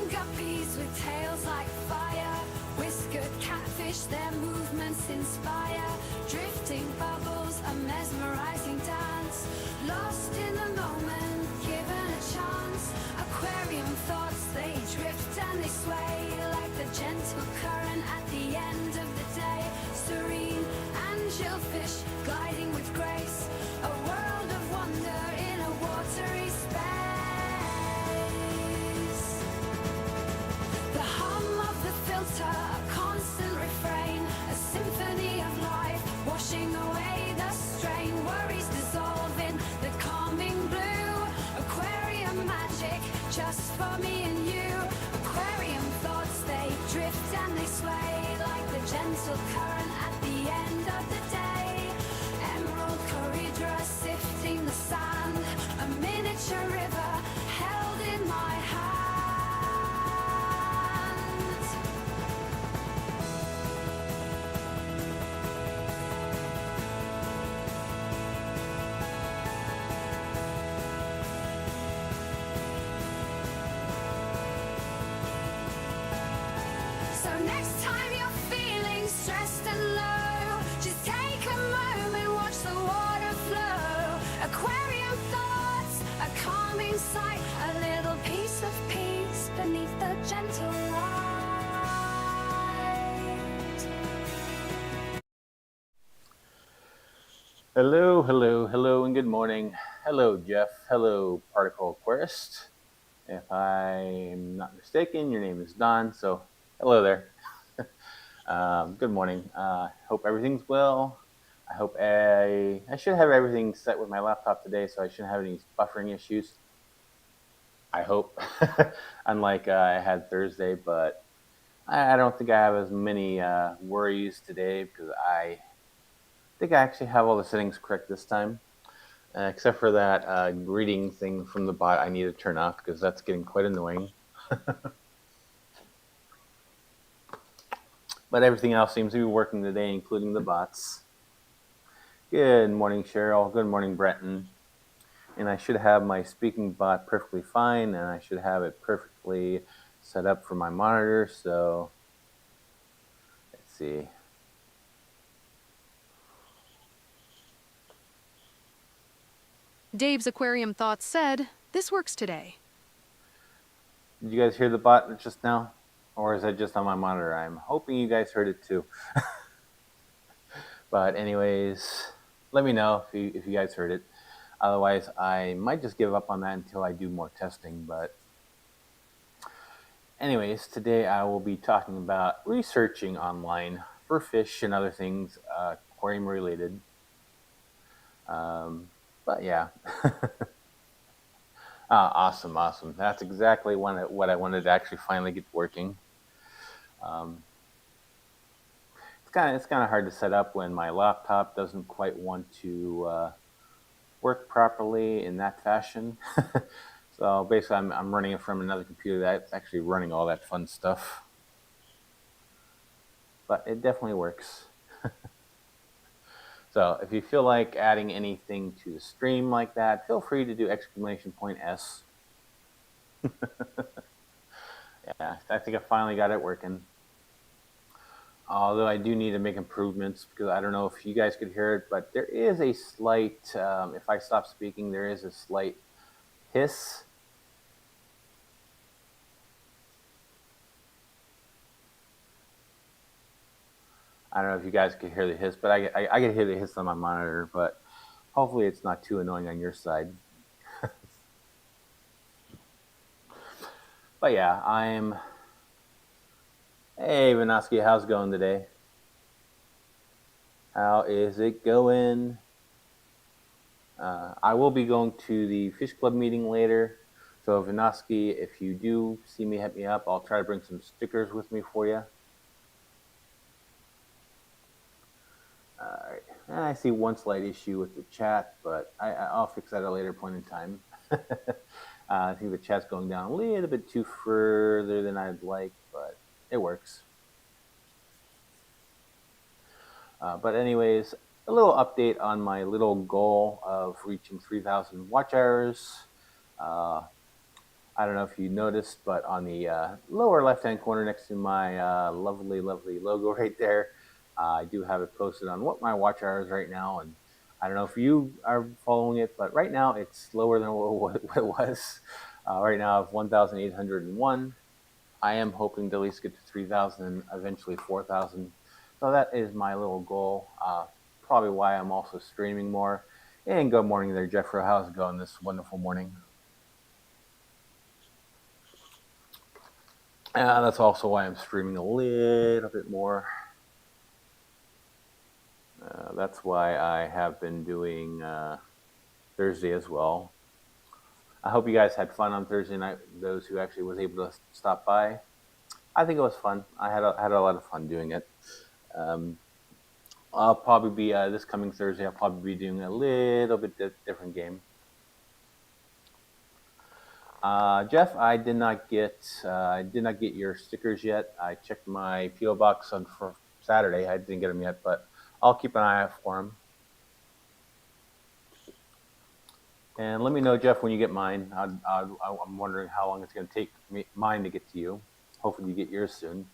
guppies with tails like fire, whiskered catfish, their movements inspire, drifting bubbles, a mesmerizing dance, lost in the moment, given a chance. Aquarium thoughts, they drift and they sway like the gentle current at the end of the day. Serene angelfish gliding with grace, a world of wonder in a watery space. The hum of the filter, a constant refrain, a symphony of life, washing away the strain. Worries dissolve in the calming blue. Aquarium magic, just for me and you. Aquarium thoughts, they drift and they sway like the gentle current at the end of the day. Emerald corridor sifting the sand, a miniature river held in my hand. So next time you're feeling stressed and low, just take a moment, watch the water flow. Aquarium thoughts, a calming sight, a little piece of peace beneath the gentle light. Hello, hello, hello, and good morning. Hello, Jeff. Hello, Particle Aquarist. If I'm not mistaken, your name is Don, so hello there. Good morning. Hope everything's well. I hope I should have everything set with my laptop today, so I shouldn't have any buffering issues. I hope, unlike I had Thursday, but I don't think I have as many worries today because I think I actually have all the settings correct this time. Except for that greeting thing from the bot I need to turn off because that's getting quite annoying. But everything else seems to be working today, including the bots. Good morning, Cheryl. Good morning, Breton. And I should have my speaking bot perfectly fine, and I should have it perfectly set up for my monitor. So let's see. Dave's Aquarium Thoughts said, "This works today." Did you guys hear the bot just now? Or is that just on my monitor? I'm hoping you guys heard it too. But anyways, let me know if you guys heard it. Otherwise, I might just give up on that until I do more testing. But anyways, today I will be talking about researching online for fish and other things aquarium related. But yeah. Awesome. That's exactly what I wanted to actually finally get working. It's kind of hard to set up when my laptop doesn't quite want to work properly in that fashion. So basically, I'm running it from another computer that's actually running all that fun stuff. But it definitely works. So if you feel like adding anything to the stream like that, feel free to do !S. Yeah, I think I finally got it working. Although I do need to make improvements because I don't know if you guys could hear it, but there is a slight, if I stop speaking, there is a slight hiss. I don't know if you guys could hear the hiss, but I can hear the hiss on my monitor, but hopefully it's not too annoying on your side. But yeah, Hey, Vanoski, how's it going today? How is it going? I will be going to the Fish Club meeting later. So, Vanoski, if you do see me, hit me up. I'll try to bring some stickers with me for you. Alright. I see one slight issue with the chat, but I'll fix that at a later point in time. I think the chat's going down a little bit too further than I'd like, but it works. But anyways, a little update on my little goal of reaching 3,000 watch hours. I don't know if you noticed, but on the lower left-hand corner next to my lovely, lovely logo right there, I do have it posted on what my watch hour is right now. And I don't know if you are following it, but right now it's lower than what it was. Right now I have 1,801. I am hoping to at least get to 3,000, eventually 4,000. So that is my little goal. Probably why I'm also streaming more. And good morning there, Jeffrey. How's it going this wonderful morning? That's also why I'm streaming a little bit more. That's why I have been doing Thursday as well. I hope you guys had fun on Thursday night. Those who actually was able to stop by, I think it was fun. I had a lot of fun doing it. Um, I'll probably be this coming Thursday. I'll probably be doing a little bit different game. Jeff, I did not get your stickers yet. I checked my PO box on for Saturday. I didn't get them yet, but I'll keep an eye out for them. And let me know, Jeff, when you get mine. I'm wondering how long it's going to take mine to get to you. Hopefully, you get yours soon.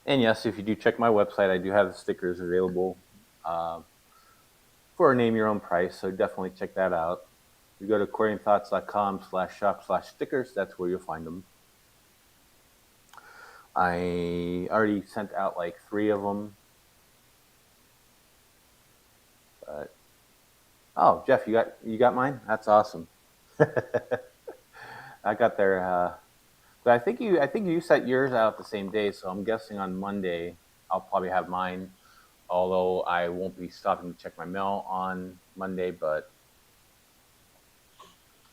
And yes, if you do check my website, I do have the stickers available for a name your own price. So definitely check that out. You go to aquariumthoughts.com/shop/stickers. That's where you'll find them. I already sent out like 3 of them. But oh, Jeff, you got mine. That's awesome. I got there. But I think you set yours out the same day, so I'm guessing on Monday I'll probably have mine. Although I won't be stopping to check my mail on Monday, but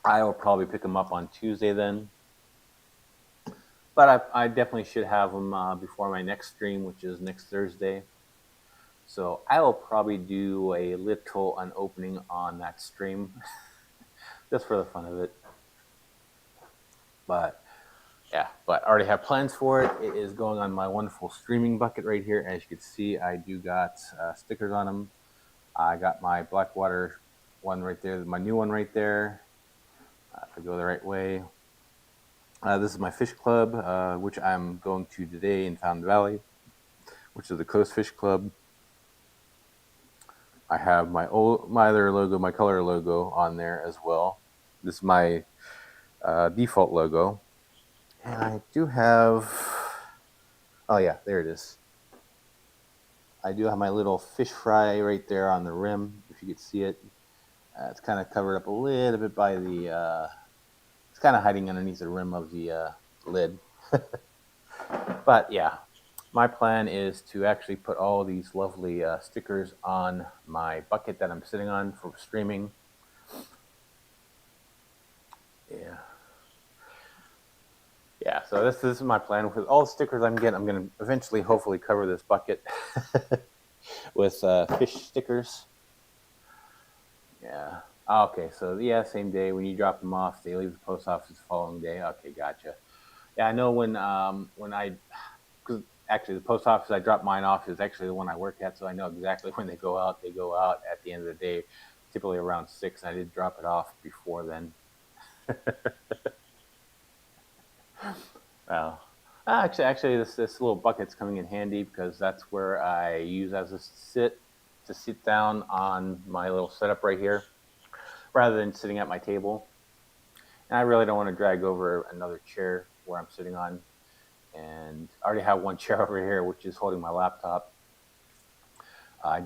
I will probably pick them up on Tuesday then. But I definitely should have them before my next stream, which is next Thursday. So I will probably do a little unopening on that stream, just for the fun of it. But yeah, but I already have plans for it. It is going on my wonderful streaming bucket right here. As you can see, I do got stickers on them. I got my Blackwater one right there, my new one right there. If I go the right way. This is my fish club, which I'm going to today in Fountain Valley, which is the Coast Fish Club. I have my other logo, my color logo on there as well. This is my default logo. And I do have, oh yeah, there it is. I do have my little fish fry right there on the rim, if you could see it. It's kind of covered up a little bit by the, it's kind of hiding underneath the rim of the lid. But yeah, my plan is to actually put all these lovely stickers on my bucket that I'm sitting on for streaming. Yeah. Yeah, so this is my plan. With all the stickers I'm getting, I'm going to eventually, hopefully, cover this bucket with fish stickers. Yeah. Okay, so yeah, same day. When you drop them off, they leave the post office the following day. Okay, gotcha. Yeah, I know when I, because actually the post office I drop mine off is actually the one I work at, so I know exactly when they go out. They go out at the end of the day, typically around 6. And I did drop it off before then. Well, actually, this little bucket's coming in handy because that's where I use as a sit down on my little setup right here, rather than sitting at my table. And I really don't want to drag over another chair where I'm sitting on. And I already have one chair over here, which is holding my laptop. I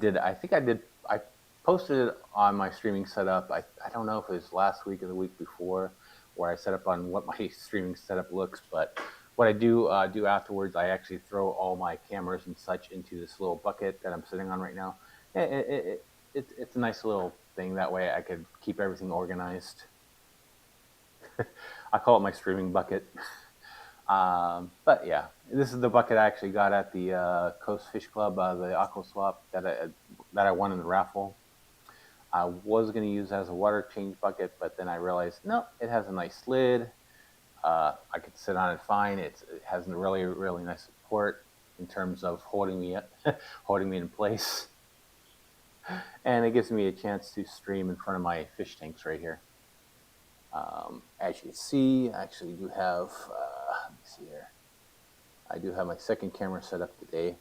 posted it on my streaming setup. I don't know if it was last week or the week before, where I set up on what my streaming setup looks. But what I do afterwards, I actually throw all my cameras and such into this little bucket that I'm sitting on right now. It's a nice little thing. That way I could keep everything organized. I call it my streaming bucket. But yeah, this is the bucket I actually got at the Coast Fish Club, the Aqua Swap that I won in the raffle. I was going to use it as a water change bucket, but then I realized, no, it has a nice lid. I could sit on it fine. It has a really, really nice support in terms of holding me holding me in place. And it gives me a chance to stream in front of my fish tanks right here. As you can see, I actually do have, let me see here. I do have my second camera set up today.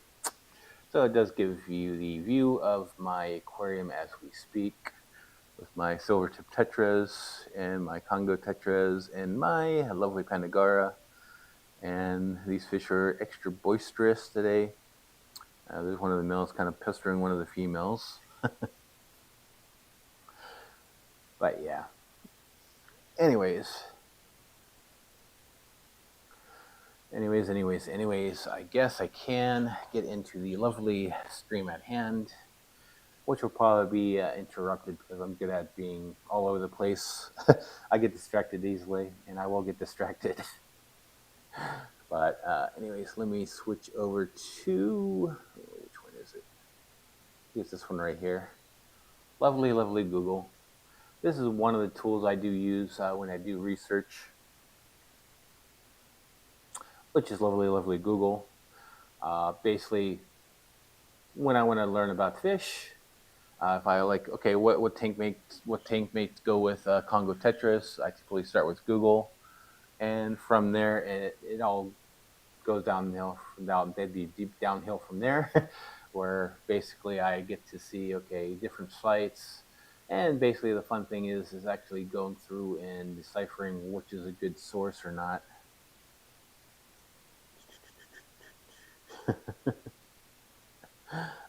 So it does give you the view of my aquarium as we speak, with my silver tip tetras and my Congo tetras and my lovely Pandagara. And these fish are extra boisterous today. There's one of the males kind of pestering one of the females. But yeah. Anyways, I guess I can get into the lovely stream at hand, which will probably be interrupted because I'm good at being all over the place. I get distracted easily, and I will get distracted. But anyways, let me switch over to, which one is it? It's this one right here. Lovely, lovely Google. This is one of the tools I do use when I do research, which is lovely, lovely Google. Basically, when I want to learn about fish, if I like, okay, what tank mates go with Congo tetras, I typically start with Google, and from there it all goes downhill deep downhill from there, where basically I get to see, okay, different sites, and basically the fun thing is actually going through and deciphering which is a good source or not.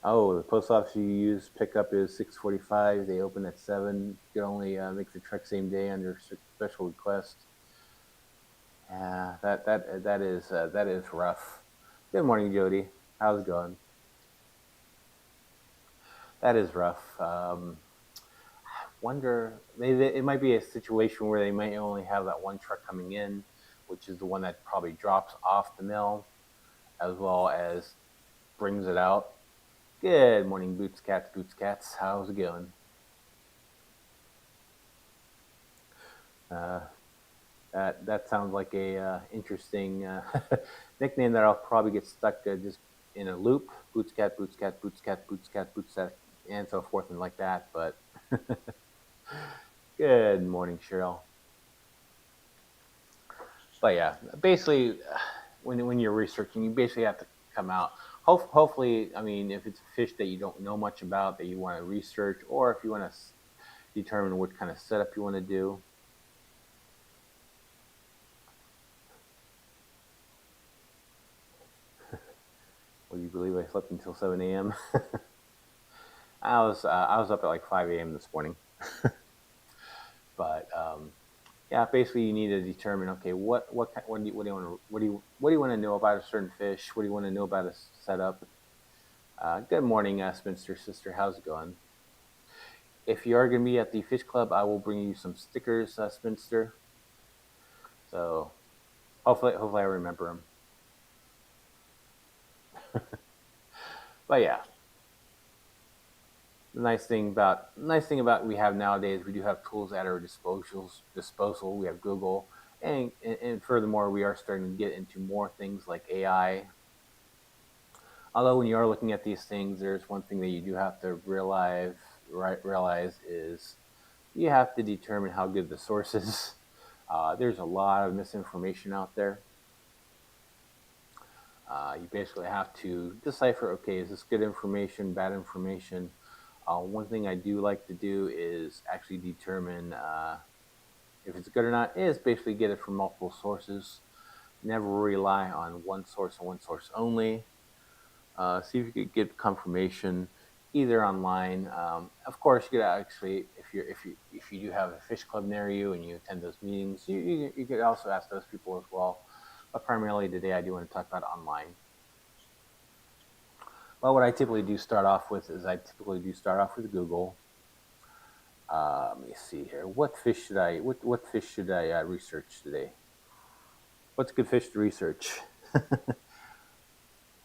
Oh, the post office you use pickup is 6:45. They open at 7. You can only make the trek same day under special request. Yeah, that is rough. Good morning, Jody. How's it going? That is rough. Wonder, maybe it might be a situation where they might only have that one truck coming in, which is the one that probably drops off the mill as well as brings it out. Good morning, Boots Cats. Boots Cats. How's it going? Uh, that sounds like a interesting nickname that I'll probably get stuck just in a loop. Boots Cat, Boots Cat, Boots Cat, Boots Cat, Boots Cat, and so forth and like that. But good morning, Cheryl. But yeah, basically, when you're researching, you basically have to come out. Hopefully, I mean, if it's a fish that you don't know much about that you want to research, or if you want to determine what kind of setup you want to do. Will you believe I slept until 7 a.m.? I was up at like 5 a.m. this morning. But yeah, basically you need to determine, okay, what do you want to know about a certain fish? What do you want to know about a setup? Good morning, Spinster sister. How's it going? If you are going to be at the fish club, I will bring you some stickers, Spinster. So hopefully I remember them. But yeah, the nice thing about we have nowadays, we do have tools at our disposal. We have Google, and furthermore, we are starting to get into more things like AI. Although when you are looking at these things, there's one thing that you do have to realize is you have to determine how good the source is. There's a lot of misinformation out there. You basically have to decipher, okay, is this good information, bad information? One thing I do like to do is actually determine if it's good or not, is basically get it from multiple sources. Never rely on one source and one source only. See if you could get confirmation either online. Of course, you could actually, if you do have a fish club near you and you attend those meetings, you could also ask those people as well. But primarily today, I do want to talk about online. Well, what I typically do start off with is I typically do start off with Google. Let me see here. What fish should I research today? What's a good fish to research?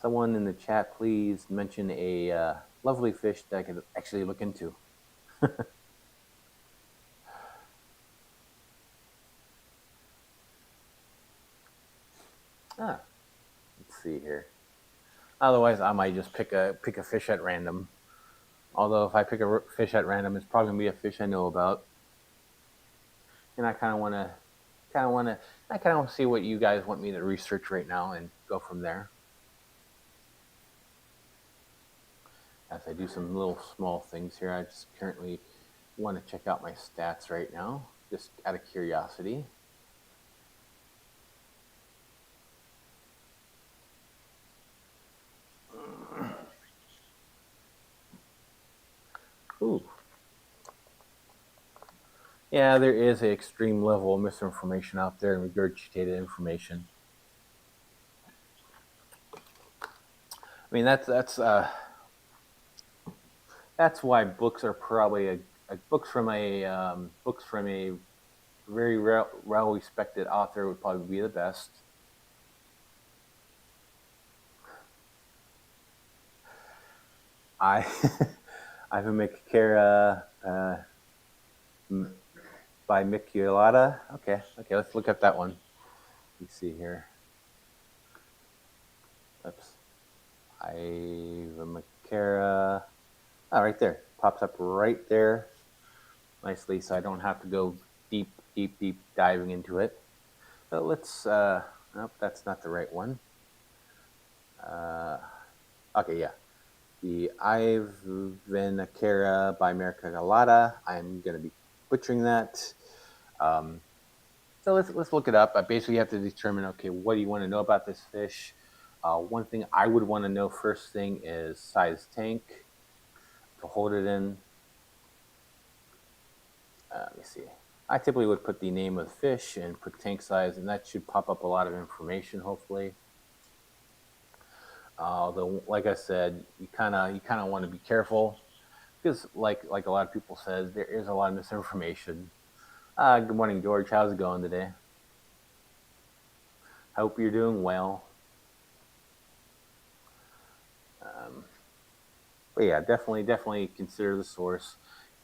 Someone in the chat, please mention a lovely fish that I could actually look into. Ah, let's see here. Otherwise, I might just pick a fish at random. Although if I pick a fish at random, it's probably gonna be a fish I know about, and I kind of want to see what you guys want me to research right now and go from there. As I do some little small things here, I just currently want to check out my stats right now, just out of curiosity. Ooh. Yeah, there is an extreme level of misinformation out there and regurgitated information. I mean, that's why books are probably books from a very well respected author would probably be the best. I I have a Mikara by Miculata. Okay, let's look at that one. Let's see here. Oops. Iva Makara. Oh, right there. Pops up right there nicely, so I don't have to go deep diving into it. So let's, nope, that's not the right one. Uh, okay, yeah. The Ivanakara by America Galata. I'm going to be butchering that. Um, so let's look it up. I basically have to determine, okay, what do you want to know about this fish? One thing I would want to know first thing is size tank to hold it in. Let me see. I typically would put the name of the fish and put tank size, and that should pop up a lot of information, hopefully. Although, like I said, you kind of want to be careful because, like a lot of people says, there is a lot of misinformation. Good morning, George. How's it going today? Hope you're doing well. Um, but yeah, definitely consider the source.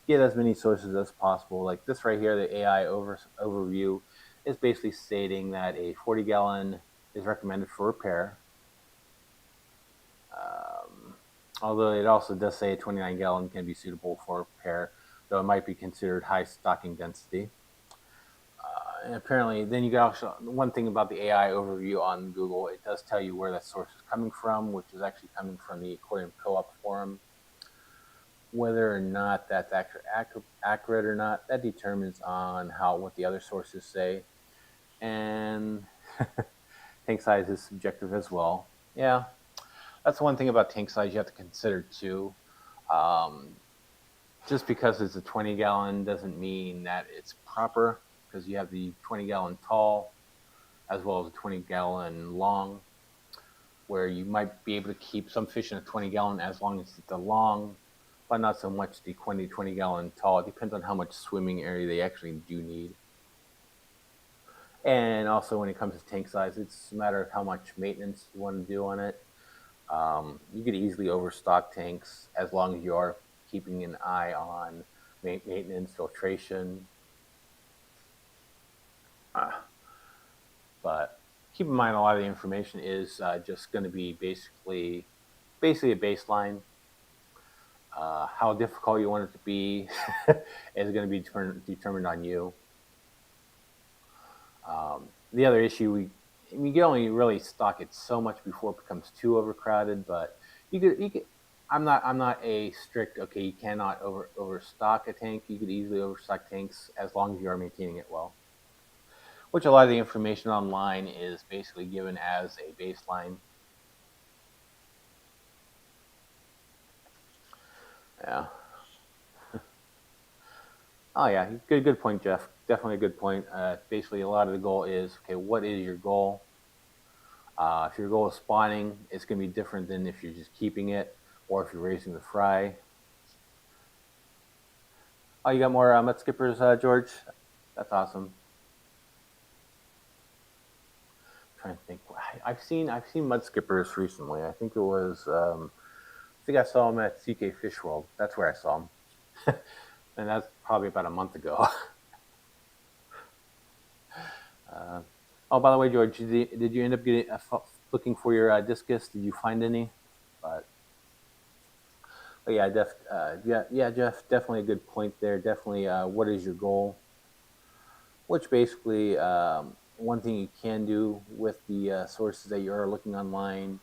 Get as many sources as possible. Like this right here, the AI overview is basically stating that a 40-gallon is recommended for repair. Although it also does say a 29-gallon can be suitable for repair, though it might be considered high stocking density. And apparently, then you got also one thing about the AI overview on Google. It does tell you where that source is coming from, which is actually coming from the Aquarium Co-op forum. Whether or not that's accurate or not, that determines on what the other sources say, and tank size is subjective as well. Yeah, that's one thing about tank size you have to consider too. Um, just because it's a 20-gallon doesn't mean that it's proper, because you have the 20-gallon tall as well as a 20-gallon long, where you might be able to keep some fish in a 20-gallon as long as it's a long, but not so much the 20-gallon tall. It depends on how much swimming area they actually do need. And also when it comes to tank size, it's a matter of how much maintenance you want to do on it. You could easily overstock tanks as long as you are keeping an eye on maintenance, filtration. But keep in mind, a lot of the information is just going to be basically a baseline. How difficult you want it to be is going to be determined on you. The other issue you can only really stock it so much before it becomes too overcrowded. But you could. I'm not a strict, okay, you cannot overstock a tank. You could easily overstock tanks as long as you are maintaining it well. Which a lot of the information online is basically given as a baseline. Yeah. Oh yeah, good point, Jeff. Definitely a good point. Basically, a lot of the goal is, okay, what is your goal? If your goal is spawning, it's going to be different than if you're just keeping it or if you're raising the fry. Oh, you got more mud skippers, George? That's awesome. I'm trying to think. I've seen mud skippers recently. I think it was I think I saw them at CK Fish World. That's where I saw them, and that's probably about a month ago. uh, oh, by the way, George, did you end up looking for your discus? Did you find any? But But yeah, Jeff, definitely a good point there. Definitely, what is your goal? Which basically, one thing you can do with the sources that you are looking online,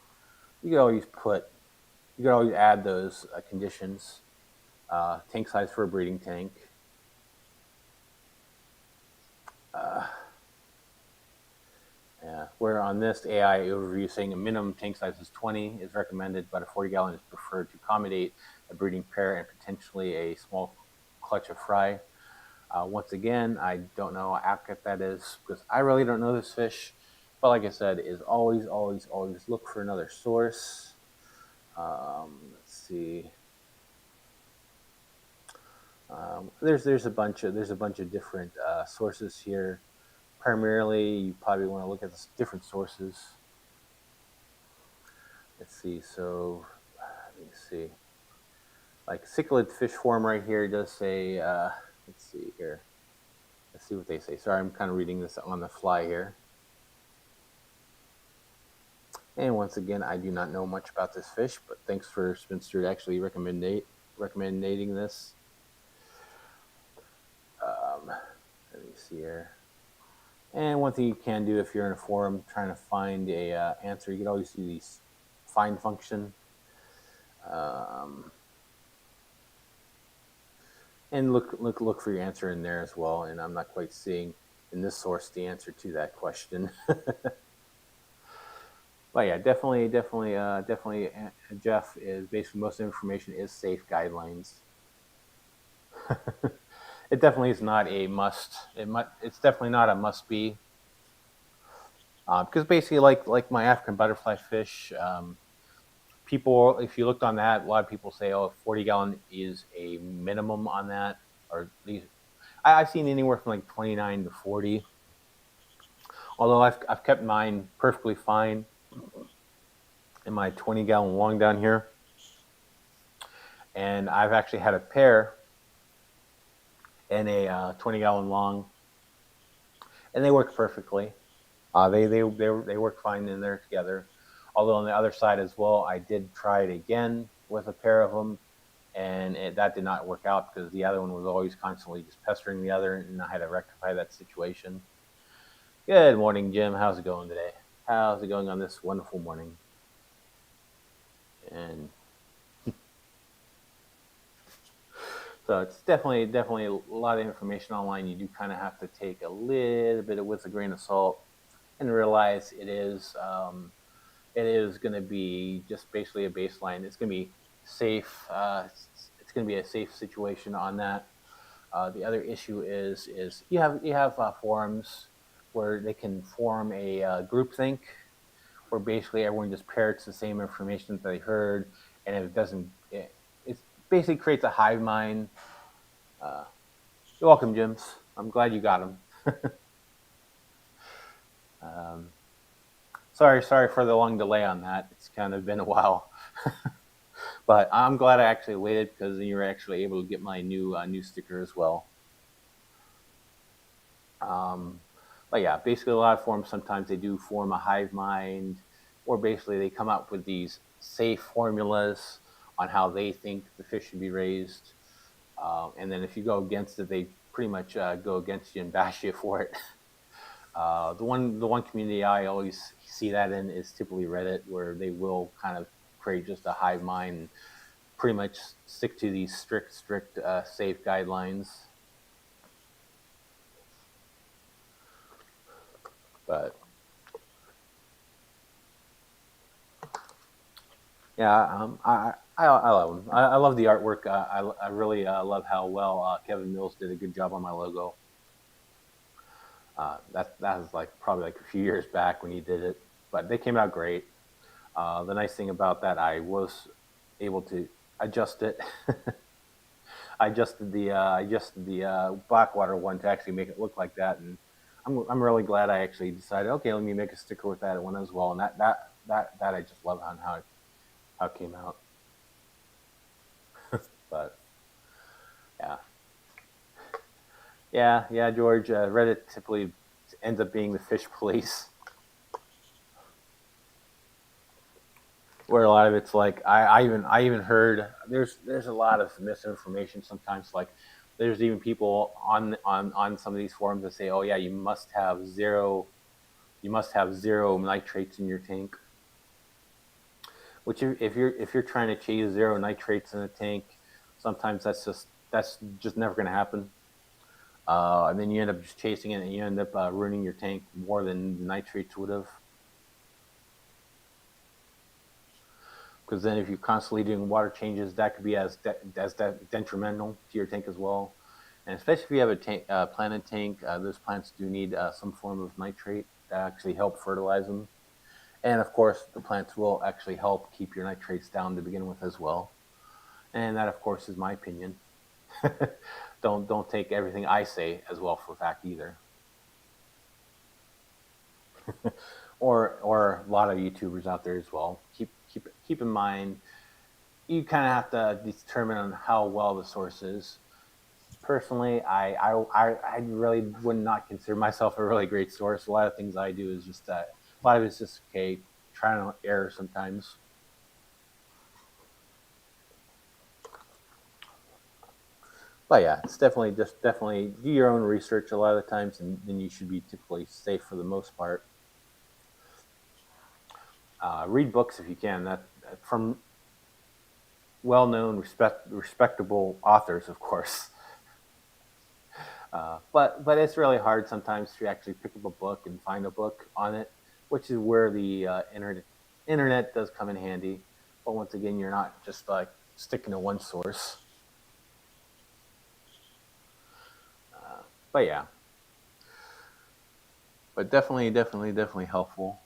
you can always add those conditions. Tank size for a breeding tank. Uh, Yeah, where on this AI overview saying a minimum tank size is 20 is recommended, but a 40-gallon is preferred to accommodate a breeding pair and potentially a small clutch of fry. Once again, I don't know how accurate that is because I really don't know this fish. But like I said, is always, always, always look for another source. Let's see. There's a bunch of different sources here. Primarily, you probably want to look at the different sources. Let's see. So let me see. Like cichlid fish forum right here does say. Let's see here. Let's see what they say. Sorry, I'm kind of reading this on the fly here. And once again, I do not know much about this fish, but thanks for Spinster actually recommending this. Let me see here. And one thing you can do if you're in a forum trying to find a answer, you can always do the find function. And look for your answer in there as well. And I'm not quite seeing in this source the answer to that question. But yeah, definitely, Jeff is basically most information is safe guidelines. It definitely is not a must. It's definitely not a must be. Because basically, like my African butterfly fish, people, if you looked on that, a lot of people say, oh, 40-gallon is a minimum on that, or these. I've seen anywhere from like 29 to 40. Although I've kept mine perfectly fine in my 20-gallon long down here, and I've actually had a pair in a 20-gallon long, and they work perfectly. They work fine in there together. Although on the other side as well, I did try it again with a pair of them, and that did not work out because the other one was always constantly just pestering the other, and I had to rectify that situation. Good morning, Jim. How's it going today? How's it going on this wonderful morning? And so it's definitely a lot of information online. You do kind of have to take a little bit of with a grain of salt and realize it is going to be just basically a baseline. It's going to be safe. It's going to be a safe situation on that. The other issue is you have forums where they can form a group think where basically everyone just parrots the same information that they heard, and if it doesn't, it basically creates a hive mind. Uh, you're welcome, Jims. I'm glad you got them. um, sorry for the long delay on that. It's kind of been a while. But I'm glad I actually waited because then you were actually able to get my new sticker as well. Um, but yeah, basically a lot of forums sometimes they do form a hive mind, or basically they come up with these safe formulas on how they think the fish should be raised, and then if you go against it, they pretty much go against you and bash you for it. The one community I always see that in is typically Reddit, where they will kind of create just a hive mind and pretty much stick to these strict safe guidelines. But yeah, I love them. I love the artwork. I really love how well Kevin Mills did a good job on my logo. That was like probably like a few years back when he did it, but they came out great. The nice thing about that, I was able to adjust it. I adjusted the Blackwater one to actually make it look like that, and I'm really glad I actually decided. Okay, let me make a sticker with that one as well, and that I just love on how it came out. But yeah, yeah, George. Reddit typically ends up being the fish police. where a lot of it's like I even heard there's a lot of misinformation sometimes. Like there's even people on some of these forums that say, oh yeah, you must have zero nitrates in your tank. Which if you're trying to achieve zero nitrates in a tank, sometimes that's just never going to happen. And then you end up just chasing it, and you end up ruining your tank more than the nitrates would have. Because then, if you're constantly doing water changes, that could be as detrimental to your tank as well. And especially if you have a planted tank, those plants do need some form of nitrate to actually help fertilize them. And of course, the plants will actually help keep your nitrates down to begin with as well. And that, of course, is my opinion. Don't take everything I say as well for fact either. Or a lot of YouTubers out there as well. Keep in mind, you kind of have to determine on how well the source is. Personally, I really would not consider myself a really great source. A lot of things I do is just that. A lot of it's just okay, trying to error sometimes. But yeah, it's definitely do your own research a lot of the times, and then you should be typically safe for the most part. Read books if you can. That from well-known, respectable authors, of course. But it's really hard sometimes to actually pick up a book and find a book on it, which is where the internet does come in handy. But once again, you're not just like sticking to one source. But yeah, but definitely helpful.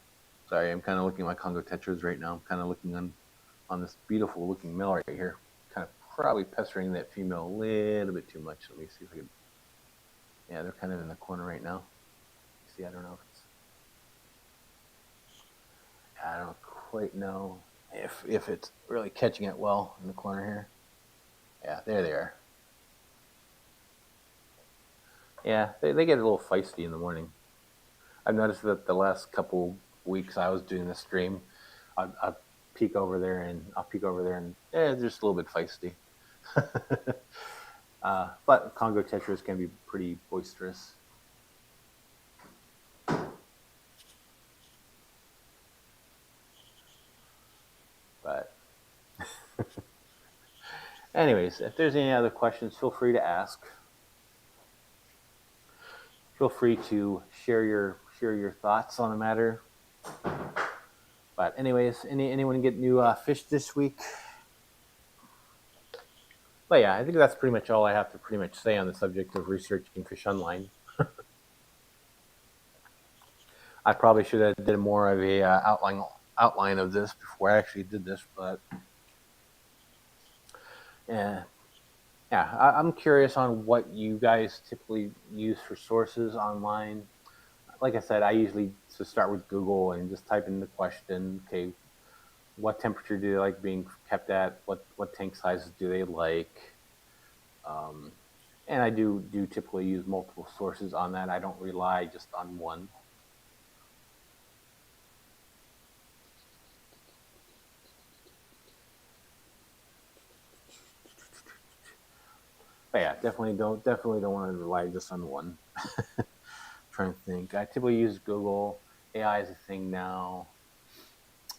Sorry, I'm kind of looking at my Congo tetras right now. I'm kind of looking on this beautiful looking male right here. Kind of probably pestering that female a little bit too much. Let me see if I can. Yeah, they're kind of in the corner right now. See, I don't know if it's. I don't quite know if it's really catching it well in the corner here. Yeah, there they are. Yeah, they get a little feisty in the morning. I've noticed that the last couple weeks I was doing this stream, I'll peek over there and yeah, they're just a little bit feisty. But Congo tetras can be pretty boisterous. But anyways, if there's any other questions, feel free to ask. Feel free to share your thoughts on the matter. But anyways, anyone get new fish this week? But yeah, I think that's pretty much all I have to pretty much say on the subject of researching fish online. I probably should have did more of a outline of this before I actually did this, but yeah, I'm curious on what you guys typically use for sources online. Like I said, I usually just start with Google and just type in the question. Okay, what temperature do they like being kept at? What tank sizes do they like? Um, and I do typically use multiple sources on that. I don't rely just on one. But yeah, definitely don't want to rely just on one. Trying to think. I typically use Google. AI is a thing now.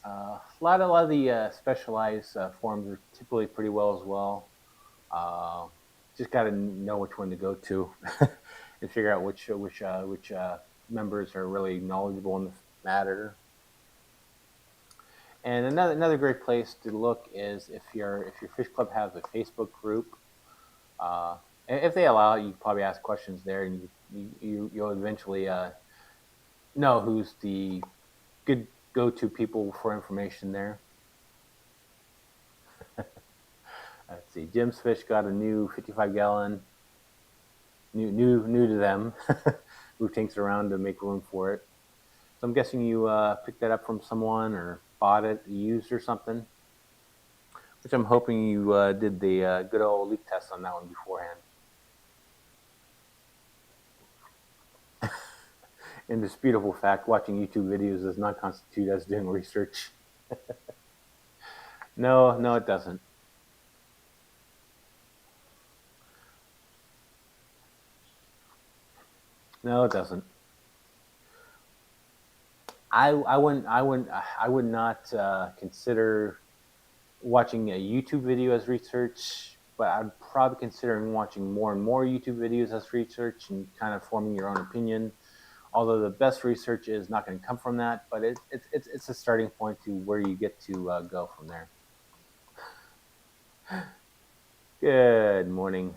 A lot of the specialized forums are typically pretty well as well. Uh, just got to know which one to go to and figure out which members are really knowledgeable in the matter. And another great place to look is if your fish club has a Facebook group. Uh, if they allow it, you can probably ask questions there, and you'll eventually know who's the good go-to people for information there. Let's see, Jim's Fish got a new 55-gallon, new to them, move tanks around to make room for it. So I'm guessing you picked that up from someone or bought it used or something. Which I'm hoping you did the good old leak test on that one beforehand. Indisputable fact: watching YouTube videos does not constitute as doing research. No, no, it doesn't. No, it doesn't. I would not consider watching a YouTube video as research, but I'd probably considering watching more and more YouTube videos as research and kind of forming your own opinion. Although the best research is not going to come from that, but it's a starting point to where you get to go from there. Good morning,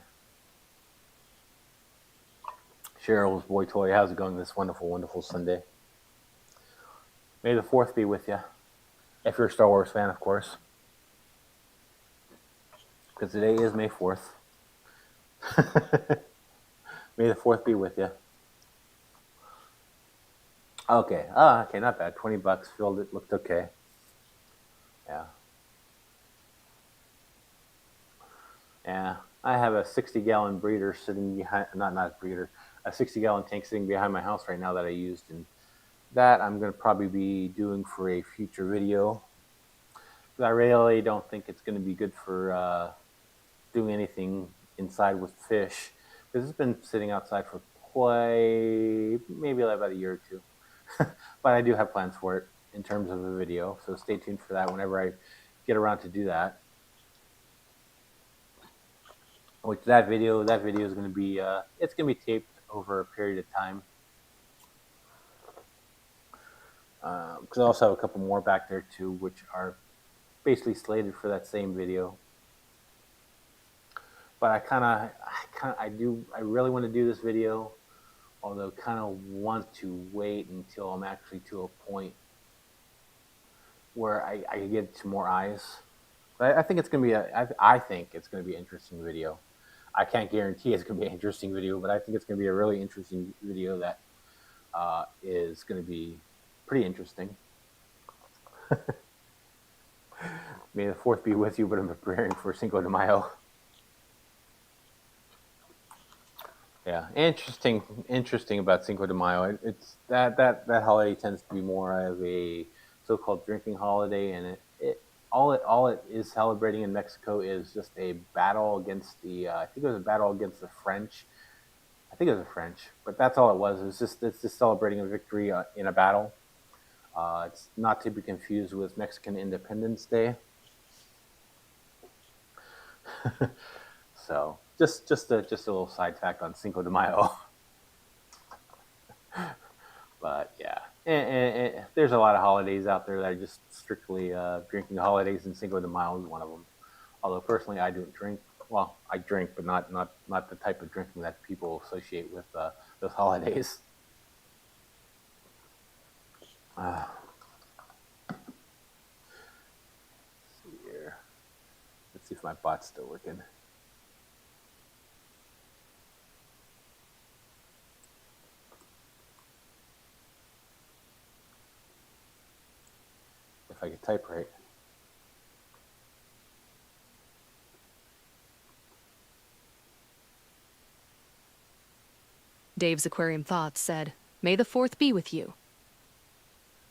Cheryl's boy toy. How's it going this wonderful, wonderful Sunday? May the fourth be with you. If you're a Star Wars fan, of course, because today is May 4th. May the fourth be with you. Okay. Okay, not bad. $20 filled it. Looked okay. Yeah. Yeah. I have a 60-gallon breeder sitting behind, not breeder, a 60-gallon tank sitting behind my house right now that I used, and that I'm going to probably be doing for a future video. But I really don't think it's going to be good for doing anything inside with fish because it's been sitting outside for quite maybe like about a year or two. But I do have plans for it in terms of a video, so stay tuned for that whenever I get around to do that. Which that video is going to be it's going to be taped over a period of time. Because I also have a couple more back there too, which are basically slated for that same video. But I really want to do this video, although kind of want to wait until I'm actually to a point where I get to more eyes. But I think it's gonna be I think it's gonna be an interesting video. I can't guarantee it's gonna be an interesting video, but I think it's gonna be a really interesting video that is gonna be pretty interesting. May the fourth be with you, but I'm preparing for Cinco de Mayo. Yeah, interesting about Cinco de Mayo. It's that holiday tends to be more of a so-called drinking holiday, and all it is celebrating in Mexico is just a battle against the I think it was a battle against the French. I think it was the French, but that's all it was. It's just celebrating a victory in a battle. It's not to be confused with Mexican Independence Day. So just a little side fact on Cinco de Mayo. But yeah, and there's a lot of holidays out there that are just strictly drinking holidays, and Cinco de Mayo is one of them. Although personally, I don't drink. Well, I drink, but not the type of drinking that people associate with those holidays. Uh, let's see here. Let's see if my bot's still working. If I could type right. Dave's Aquarium Thoughts said, May the 4th be with you.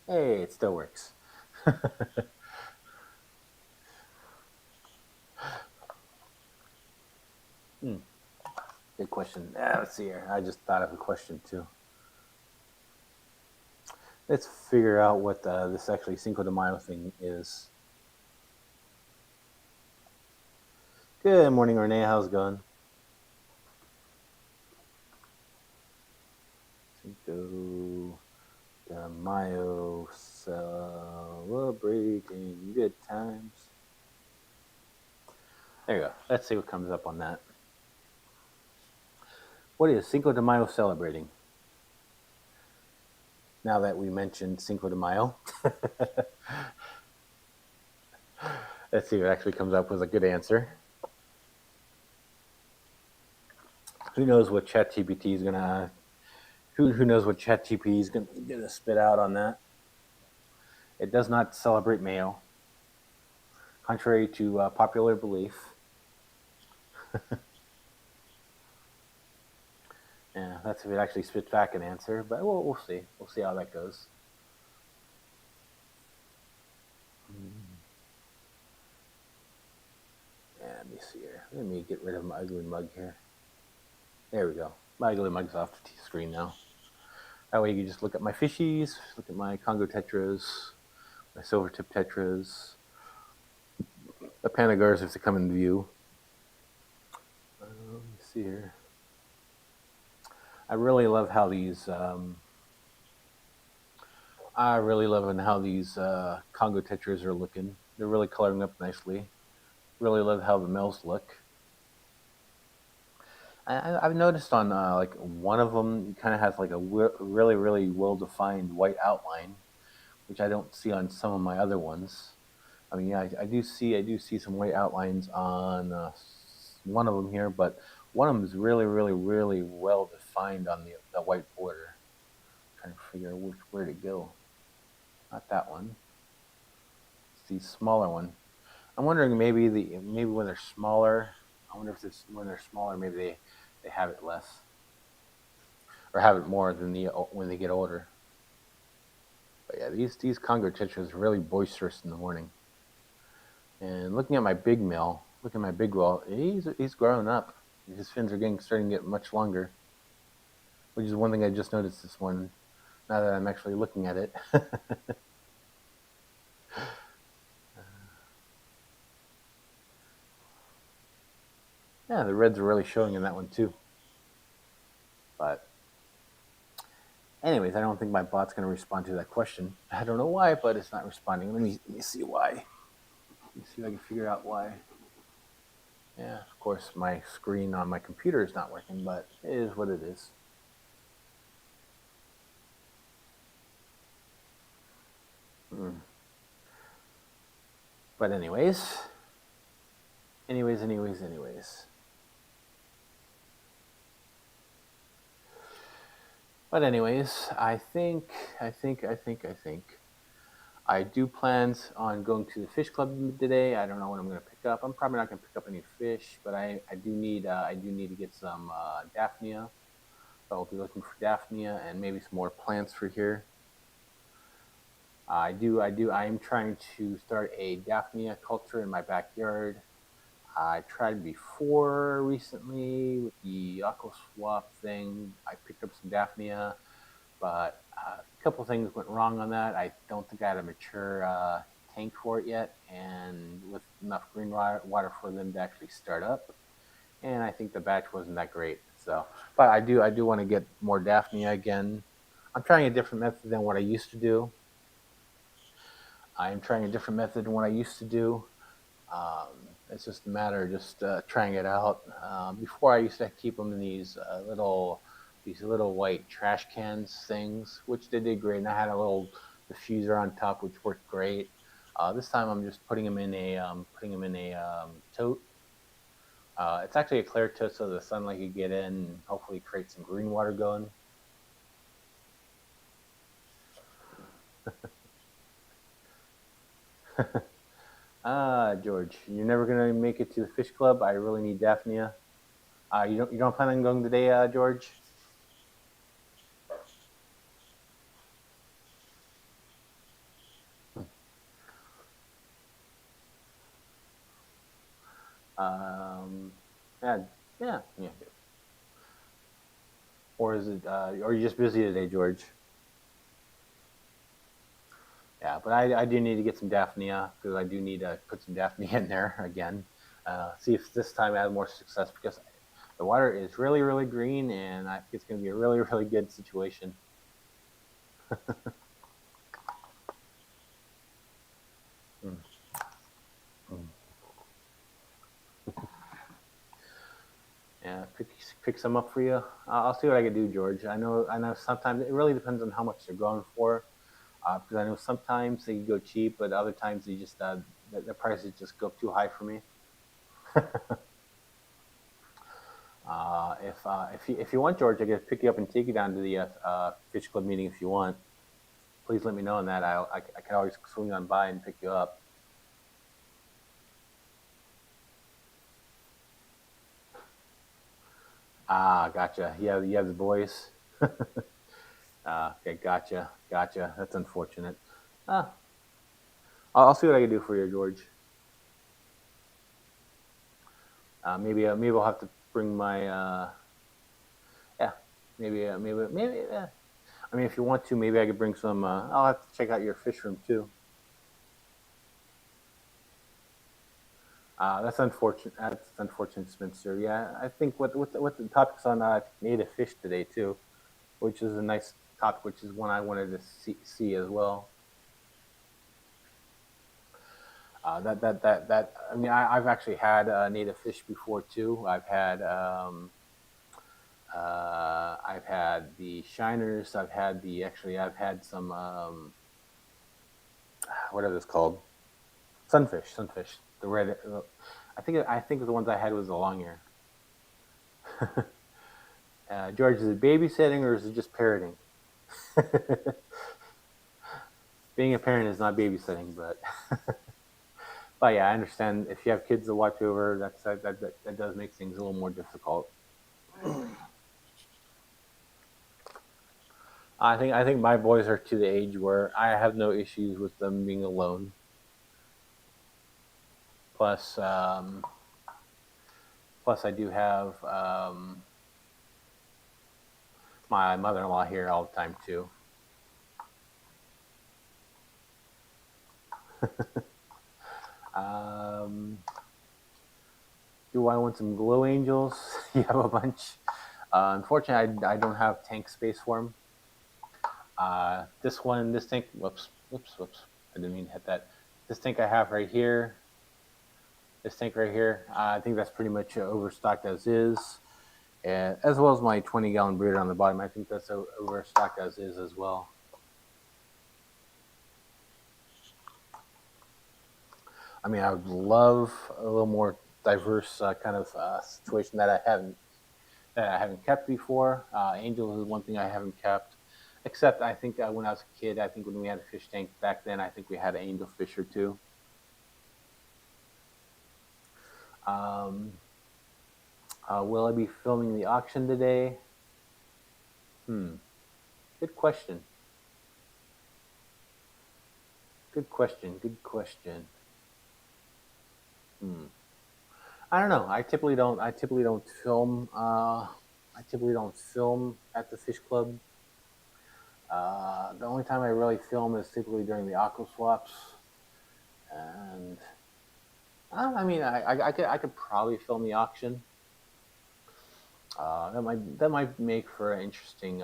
Hey, it still works. Good question. Let's see here. I just thought of a question too. Let's figure out what this actually Cinco de Mayo thing is. Good morning, Renee. How's it going? Cinco de Mayo, celebrating good times. There you go. Let's see what comes up on that. What is Cinco de Mayo celebrating? Now that we mentioned Cinco de Mayo, let's see if it actually comes up with a good answer. Who knows what ChatGPT is gonna? Who knows what ChatGPT is gonna spit out on that? It does not celebrate Mayo, contrary to popular belief. Yeah, that's if it actually spits back an answer, but we'll see. We'll see how that goes. Let me get rid of my ugly mug here. There we go. My ugly mug's off the screen now. That way you can just look at my fishies, look at my Congo tetras, my silver tip tetras, the panagars if they come into view. Let me see here. I really love how these. I really love how these Congo tetras are looking. They're really coloring up nicely. Really love how the males look. I've noticed on like one of them kind of has like a really really well defined white outline, which I don't see on some of my other ones. I mean, yeah, I do see some white outlines on one of them here, but one of them is really really really well defined on the white border. I'm trying to figure out where to go. Not that one. It's the smaller one. I'm wondering maybe when they're smaller. I wonder if this when they're smaller, maybe they have it less or have it more than when they get older. But yeah, these Congo tetras are really boisterous in the morning. And looking at my big male, looking at my big whale, he's growing up. His fins are starting to get much longer, which is one thing I just noticed this morning. Now that I'm actually looking at it. Yeah, the reds are really showing in that one too. But anyways, I don't think my bot's going to respond to that question. I don't know why, but it's not responding. Let me see why. Let me see if I can figure out why. Yeah, of course, my screen on my computer is not working, but it is what it is. But anyways. But anyways, I do plans on going to the fish club today. I don't know what I'm going to pick up. I'm probably not going to pick up any fish, but I do need to get some Daphnia. So I'll be looking for Daphnia and maybe some more plants for here. I am trying to start a Daphnia culture in my backyard. I tried before recently with the Aqua Swap thing. I picked up some Daphnia, but a couple things went wrong on that. I don't think I had a mature tank for it yet, and with enough green water for them to actually start up. And I think the batch wasn't that great. So, but I do want to get more Daphnia again. I'm trying a different method than what I used to do. I am trying a different method than what I used to do. It's just a matter of just trying it out. Before I used to keep them in these little white trash cans things, which they did great. And I had a little diffuser on top, which worked great. This time I'm just putting them in a tote. It's actually a clear tote, so the sunlight could get in and hopefully create some green water going. George, you're never gonna make it to the fish club. I really need Daphnia. You don't plan on going today, George? Um, yeah, yeah. Or is it? Or are you just busy today, George? Yeah, but I do need to get some Daphnia because I do need to put some Daphnia in there again. See if this time I have more success because the water is really really green and I think it's going to be a really really good situation. Mm, mm. Yeah, pick some up for you. I'll see what I can do, George. I know. Sometimes it really depends on how much they're going for. Because I know sometimes they go cheap, but other times they just the prices just go too high for me. If you want, George, I can pick you up and take you down to the fish club meeting if you want. Please let me know on that. I can always swing on by and pick you up. Gotcha. You have the boys. Okay, gotcha. That's unfortunate. Ah, I'll see what I can do for you, George. Maybe I'll have to bring my yeah. Maybe. I mean, if you want to, maybe I could bring some. I'll have to check out your fish room too. That's unfortunate. That's unfortunate, Spencer. Yeah, I think what the topic's on native fish today too, which is a nice topic, which is one I wanted to see as well. That. I mean, I've actually had native fish before too. I've had the shiners. I've had some what are those called? Sunfish. The red. I think the ones I had was the long ear. George, is it babysitting or is it just parroting? Being a parent is not babysitting, but yeah, I understand if you have kids to watch over, that does make things a little more difficult. I think my boys are to the age where I have no issues with them being alone. Plus, plus I do have my mother-in-law here all the time too. um, do I want some glow angels? You have a bunch. Unfortunately, I don't have tank space for them. This tank. Whoops. I didn't mean to hit that. This tank I have right here. This tank right here. I think that's pretty much overstocked as is, as well as my 20-gallon breeder on the bottom. I think that's overstocked as is as well. I mean, I would love a little more diverse kind of situation that I haven't kept before. Angels is one thing I haven't kept. Except I think when I was a kid, I think when we had a fish tank back then, I think we had an angel fish or two. Um, will I be filming the auction today? Hmm. Good question. Good question. Good question. Hmm. I don't know. I typically don't film. I typically don't film at the fish club. The only time I really film is typically during the aqua swaps, and I mean, I could probably film the auction. That might make for an interesting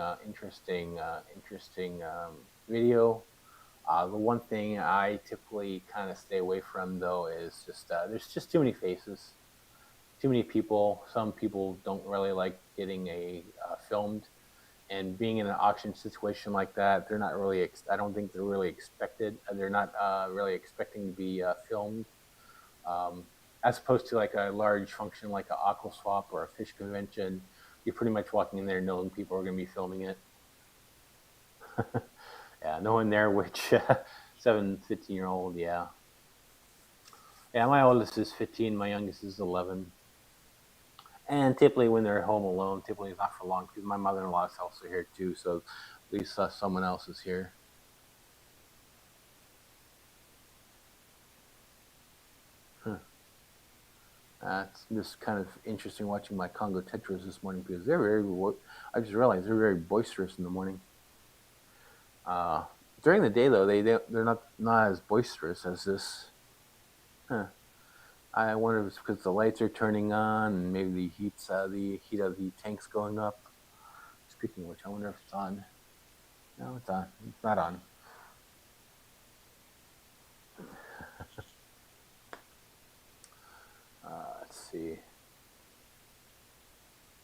video. The one thing I typically kind of stay away from though is just there's just too many faces, too many people. Some people don't really like getting filmed, and being in an auction situation like that, they're not really. I don't think they're really expected. They're not really expecting to be filmed. Um, as opposed to like a large function like an aqua swap or a fish convention, you're pretty much walking in there knowing people are going to be filming it. Yeah, no one there, which 15 year old, yeah. Yeah, my oldest is 15, my youngest is 11. And typically when they're home alone, typically it's not for long because my mother-in-law is also here too, so at least someone else is here. Huh. It's just kind of interesting watching my Congo tetras this morning because I just realized they're very boisterous in the morning. Uh, During the day though, they're not as boisterous as this. Huh. I wonder if it's because the lights are turning on and maybe the heat of the tank's going up. Speaking of which, I wonder if it's on. No, it's on. It's not on. Let's see.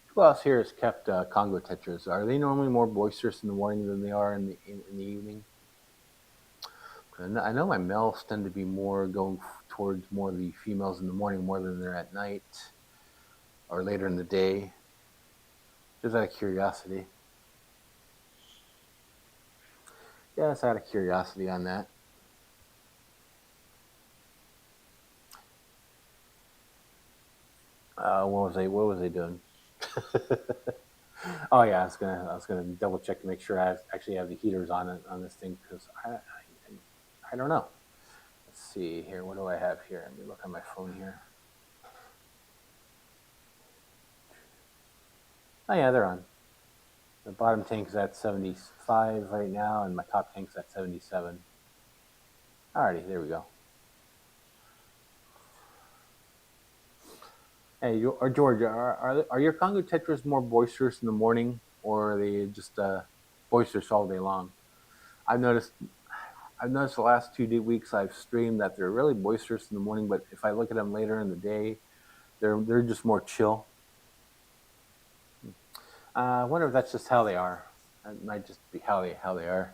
Who else here has kept Congo tetras? Are they normally more boisterous in the morning than they are in the evening? I know my males tend to be more going towards more the females in the morning more than they're at night or later in the day. Just out of curiosity. Yeah, it's out of curiosity on that. What was I doing? Oh yeah, I was gonna double check to make sure I actually have the heaters on this thing because I don't know. Let's see here. What do I have here? Let me look on my phone here. Oh yeah, they're on. The bottom tank's at 75 right now, and my top tank's at 77. Alrighty, there we go. Hey, or Georgia, are your Congo tetras more boisterous in the morning, or are they just boisterous all day long? I've noticed I've noticed the last 2 weeks I've streamed that they're really boisterous in the morning, but if I look at them later in the day, they're just more chill. I wonder if that's just how they are. It might just be how they are.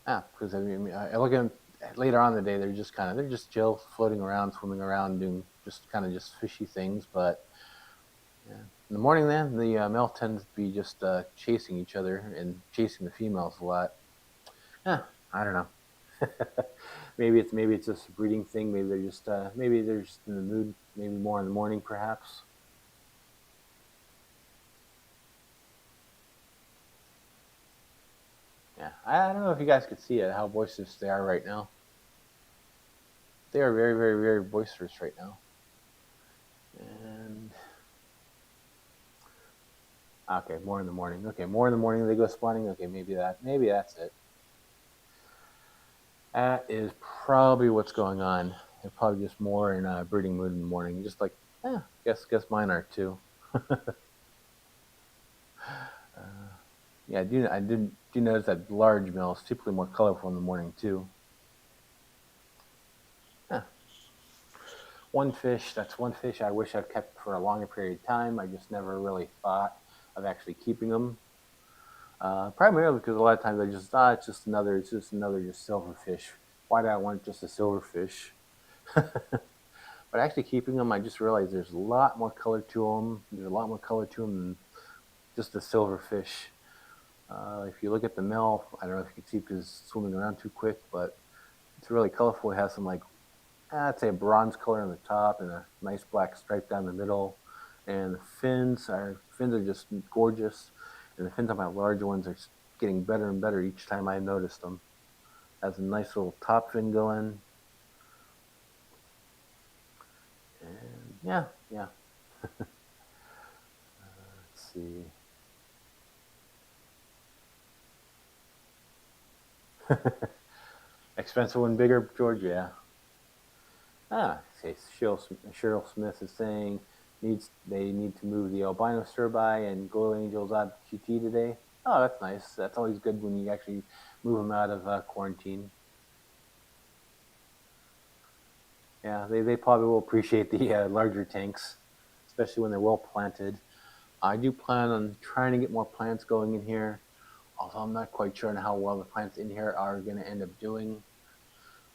Yeah, because I mean, I look at them later on in the day. They're just chill, floating around, swimming around, doing just kind of just fishy things. But yeah. In the morning, then the male tends to be just chasing each other and chasing the females a lot. Yeah, I don't know. Maybe it's just a breeding thing. Maybe they're just in the mood. Maybe more in the morning, perhaps. Yeah, I don't know if you guys could see it, how boisterous they are right now. They are very, very, very boisterous right now. And okay, more in the morning. Okay, more in the morning they go spawning. Okay, maybe that's it. That is probably what's going on. They're probably just more in a breeding mood in the morning. Just like, guess mine are too. Yeah, I do notice that large male is typically more colorful in the morning too. Huh. One fish. That's one fish I wish I'd kept for a longer period of time. I just never really thought of actually keeping them. Primarily because a lot of times it's just another just silverfish. Why do I want just a silverfish? But actually keeping them, I just realized there's a lot more color to them. There's a lot more color to them than just a silverfish. If you look at the male, I don't know if you can see because it's swimming around too quick, but it's really colorful. It has some like, I'd say a bronze color on the top and a nice black stripe down the middle. And the fins are just gorgeous. And the fins on my larger ones are getting better and better each time I notice them. Has a nice little top fin going. And yeah, yeah. Let's see. Expensive one, bigger, George. Yeah. Say Cheryl Smith is saying they need to move the albino stirby and glow angels out QT today. Oh, that's nice. That's always good when you actually move them out of quarantine. Yeah, they probably will appreciate the larger tanks, especially when they're well planted. I do plan on trying to get more plants going in here, although I'm not quite sure on how well the plants in here are going to end up doing.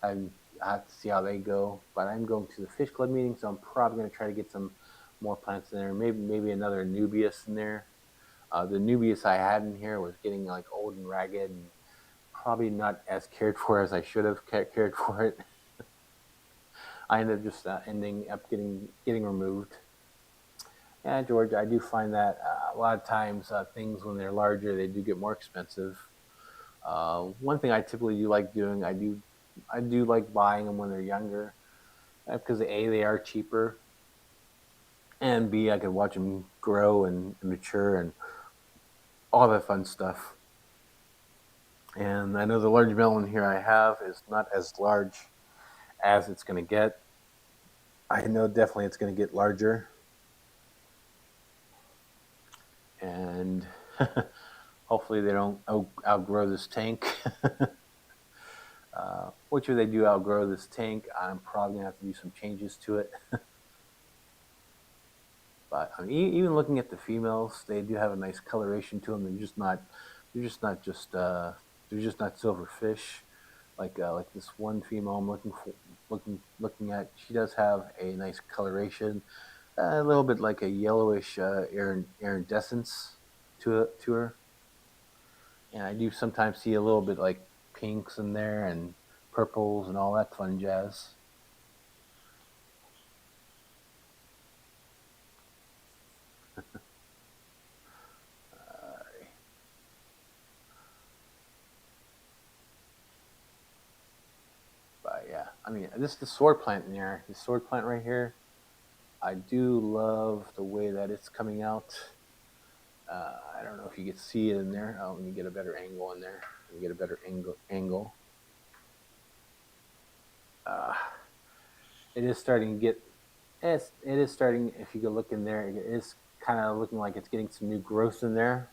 I have to see how they go. But I'm going to the fish club meeting, so I'm probably going to try to get some more plants in there. Maybe another Nubius in there. The Nubius I had in here was getting like old and ragged, and probably not as cared for as I should have cared for it. I ended up just ending up getting removed. Yeah, George, I do find that a lot of times things when they're larger they do get more expensive. One thing I typically do like doing, I do like buying them when they're younger because A, they are cheaper, and B, I can watch them grow and mature and all that fun stuff. And I know the large melon here I have is not as large as it's going to get. I know definitely it's going to get larger, and hopefully they don't outgrow this tank. Which if they do outgrow this tank, I'm probably gonna have to do some changes to it. But I mean, even looking at the females, they do have a nice coloration to them. They're just not just they're just not silverfish. Like this one female I'm looking at, she does have a nice coloration, a little bit like a yellowish iridescence to her. And I do sometimes see a little bit like pinks in there and purples and all that fun jazz. But yeah, I mean, this the sword plant in here, the sword plant right here. I do love the way that it's coming out. I don't know if you can see it in there. Oh, let me get a better angle in there. Let me get a better angle. Uh, it is starting to get. It is starting. If you could look in there, it is kind of looking like it's getting some new growth in there.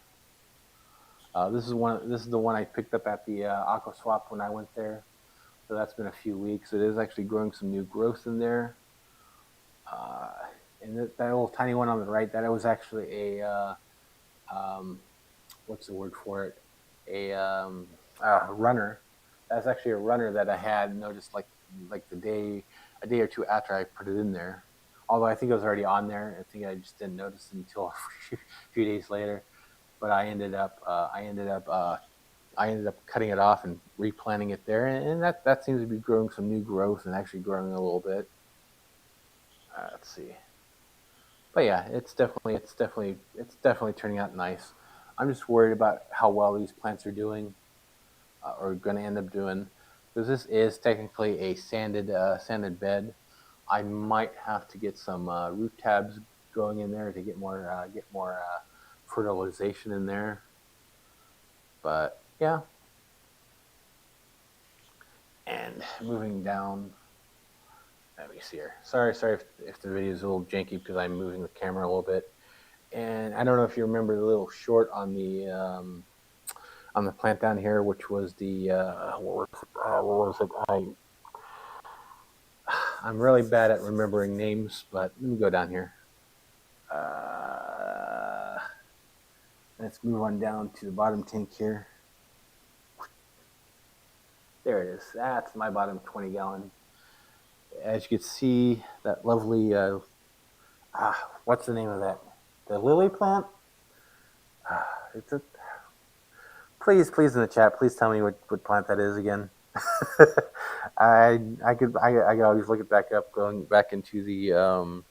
This is one. This is the one I picked up at the Aqua Swap when I went there. So that's been a few weeks. It is actually growing some new growth in there. Uh, and that little tiny one on the right, that was actually a um, what's the word for it? A runner. That's actually a runner that I had noticed like a day or two after I put it in there. Although I think it was already on there, I think I just didn't notice it until a few days later. But I ended up cutting it off and replanting it there, and that seems to be growing some new growth and actually growing a little bit. Let's see, but yeah, it's definitely turning out nice. I'm just worried about how well these plants are doing or going to end up doing, because this is technically a sanded bed. I might have to get some root tabs going in there to get more fertilization in there. But yeah, and moving down. Let me see here. Sorry if the video is a little janky because I'm moving the camera a little bit. And I don't know if you remember the little short on the plant down here, which was the what was it? I'm really bad at remembering names, but let me go down here. Uh, let's move on down to the bottom tank here. There it is. That's my bottom 20-gallon. As you can see, that lovely. What's the name of that? The lily plant. It's a. Please in the chat. Please tell me what plant that is again. I could always look it back up going back into the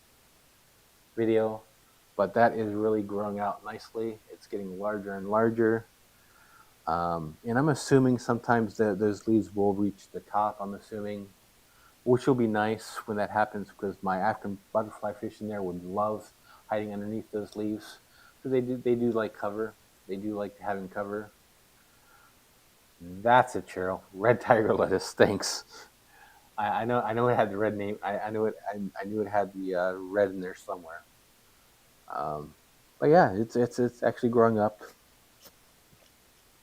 video, but that is really growing out nicely. It's getting larger and larger. And I'm assuming sometimes that those leaves will reach the top. I'm assuming, which will be nice when that happens, because my African butterfly fish in there would love hiding underneath those leaves, because they do like cover. They do like having cover. That's it, Cheryl. Red tiger lettuce. Thanks. I know it had the red name. I knew it had the red in there somewhere. Um, but yeah, it's actually growing up.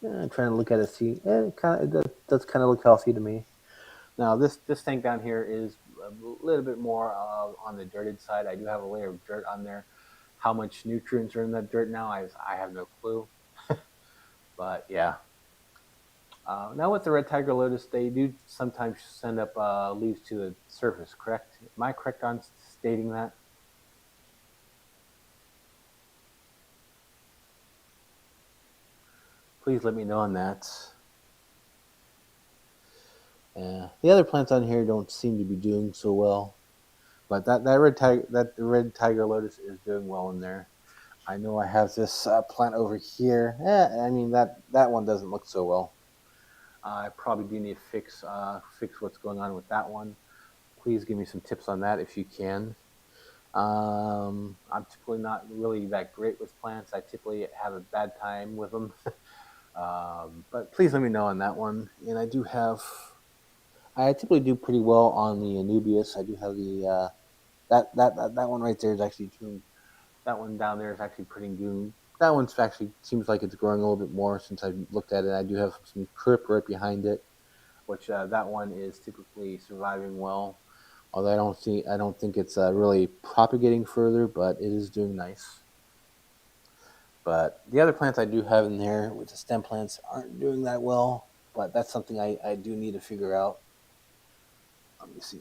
I'm trying to look at it, see. It does kind of look healthy to me. Now this tank down here is a little bit more on the dirted side. I do have a layer of dirt on there. How much nutrients are in that dirt now? I have no clue. But yeah. Now with the red tiger lotus, they do sometimes send up leaves to the surface. Correct? Am I correct on stating that? Please let me know on that. The other plants on here don't seem to be doing so well, but the red tiger lotus is doing well in there. I know I have this plant over here. I mean that one doesn't look so well. I probably do need to fix what's going on with that one. Please give me some tips on that if you can. I'm typically not really that great with plants. I typically have a bad time with them. But please let me know on that one. And I typically do pretty well on the Anubias. I do have the that one right there is actually doing. That one down there is actually pretty good. That one's actually seems like it's growing a little bit more since I looked at it. I do have some crip right behind it, which that one is typically surviving well. Although I don't think it's really propagating further, but it is doing nice. But the other plants I do have in there with the stem plants aren't doing that well. But that's something I do need to figure out. Let me see.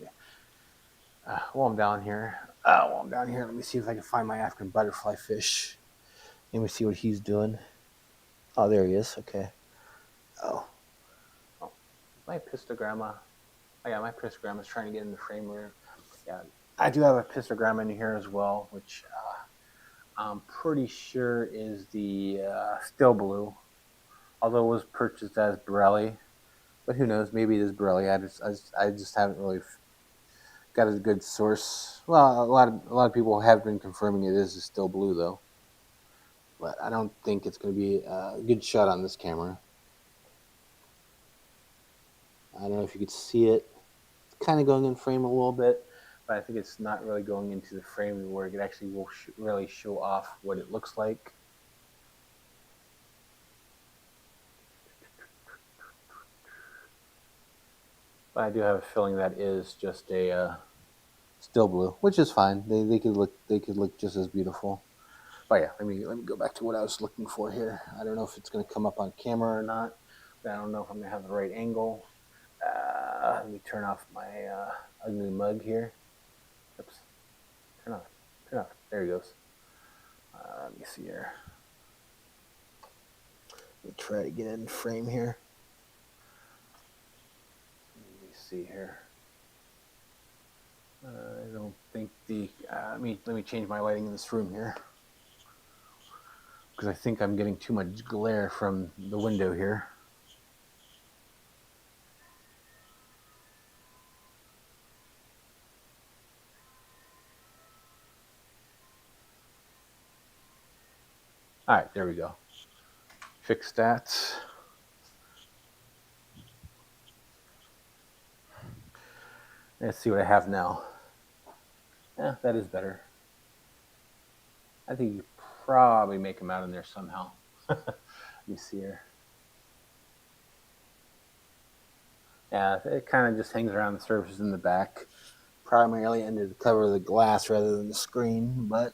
While I'm down here, let me see if I can find my African butterfly fish. Let me see what he's doing. Oh, there he is. Okay. Oh, my pistogramma. Oh yeah, my pistogramma is trying to get in the frame here. Yeah, I do have a pistogramma in here as well, which I'm pretty sure is the still blue, although it was purchased as Borelli. But who knows? Maybe it is Borelli. I just haven't really got a good source. Well, a lot of people have been confirming it is still blue though, but I don't think it's going to be a good shot on this camera. I don't know if you could see it. It's kind of going in frame a little bit, but I think it's not really going into the frame where it actually will really show off what it looks like. But I do have a feeling that is just a still blue, which is fine. They could look just as beautiful. But yeah, let me go back to what I was looking for here. I don't know if it's going to come up on camera or not. I don't know if I'm going to have the right angle. Let me turn off my ugly mug here. Oops. Turn off. Turn off. There he goes. Let me see here. Let me try to get it in frame here. Let me see here. I don't think the. Let me change my lighting in this room here, because I think I'm getting too much glare from the window here. All right, there we go. Fix that. Let's see what I have now. Yeah, that is better. I think you probably make them out in there somehow. Let me see here. Yeah, it kind of just hangs around the surface in the back, primarily under the cover of the glass rather than the screen, but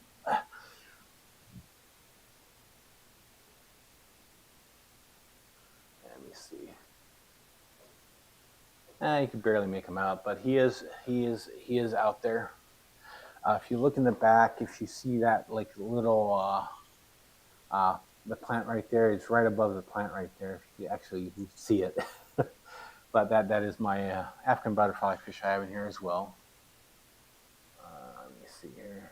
let me see. You can barely make him out, but he is out there. If you look in the back, if you see that like little the plant right there, it's right above the plant right there. If you actually see it, but that is my African butterfly fish I have in here as well. Let me see here.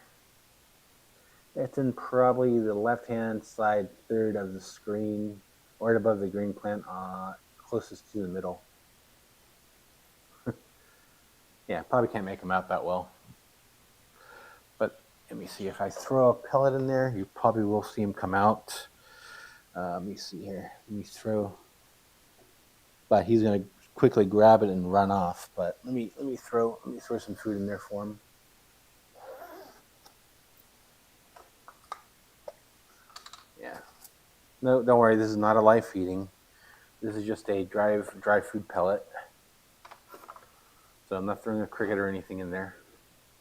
It's in probably the left-hand side third of the screen, right above the green plant, closest to the middle. Yeah, probably can't make them out that well. But let me see, if I throw a pellet in there, you probably will see him come out. Let me see here. Let me throw. But he's going to quickly grab it and run off. But let me throw some food in there for him. Yeah. No, don't worry. This is not a live feeding. This is just a dry food pellet. So I'm not throwing a cricket or anything in there.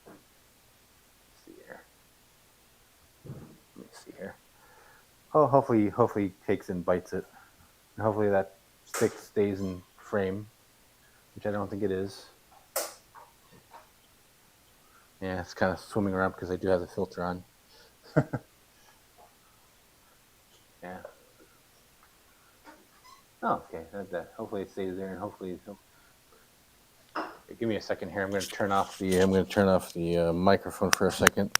Let's see here. Let me see here. Oh, hopefully he takes and bites it. And hopefully that stick stays in frame, which I don't think it is. Yeah, it's kind of swimming around because I do have the filter on. Yeah. Oh, okay. That. Hopefully it stays there, and hopefully he'll. Give me a second here. I'm going to turn off the microphone for a second.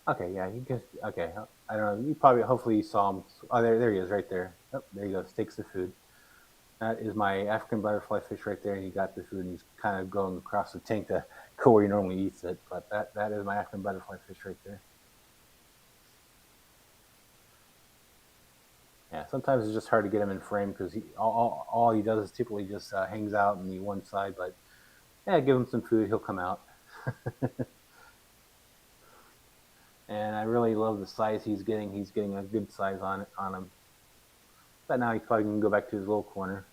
Okay, yeah, you just okay. I don't know. You probably hopefully you saw him. Oh, there he is, right there. Oh, there he goes. Takes the food. That is my African butterfly fish right there. And he got the food, and he's kind of going across the tank to go where he normally eats it. But that is my African butterfly fish right there. Yeah, sometimes it's just hard to get him in frame because all he does is typically just hangs out on the one side. But yeah, give him some food, he'll come out. And I really love the size he's getting. He's getting a good size on him. But now he's probably gonna go back to his little corner.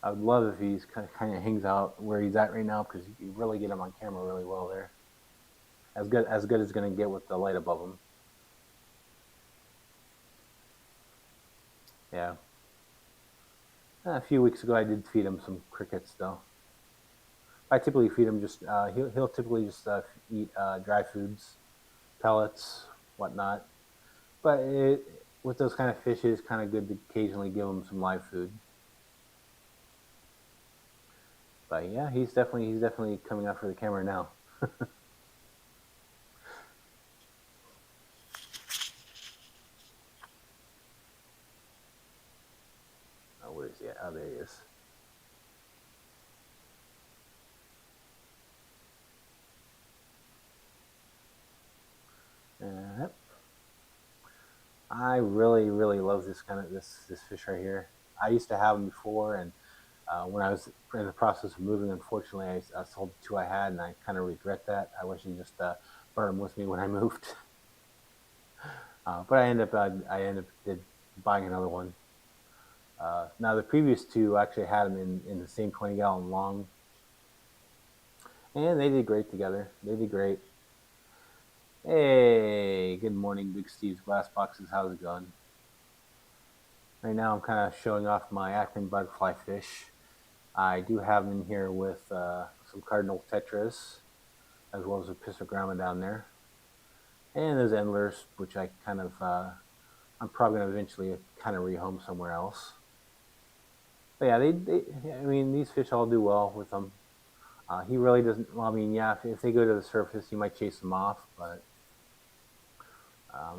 I would love if he's kind of hangs out where he's at right now because you really get him on camera really well there. As good as gonna get with the light above him. Yeah. A few weeks ago, I did feed him some crickets though. I typically feed him just he'll typically just eat dry foods, pellets, whatnot. But with those kind of fish, it's kind of good to occasionally give him some live food. But yeah, he's definitely coming out for the camera now. Oh, where is he at? Oh, there he is. Yep. I really, really love this fish right here. I used to have him before, and when I was in the process of moving, unfortunately, I sold the two I had, and I kind of regret that. I wish I just brought them with me when I moved. But I ended up buying another one. Now the previous two actually had them in the same 20-gallon long, and they did great together. They did great. Hey, good morning, Big Steve's Glass Boxes. How's it going? Right now, I'm kind of showing off my Aquarium butterfly fish. I do have them in here with some cardinal tetras, as well as a pistogramma down there, and there's endlers, which I'm probably gonna eventually kind of rehome somewhere else. But yeah, I mean, these fish all do well with them. He really doesn't. Well, I mean, yeah, if they go to the surface, he might chase them off, but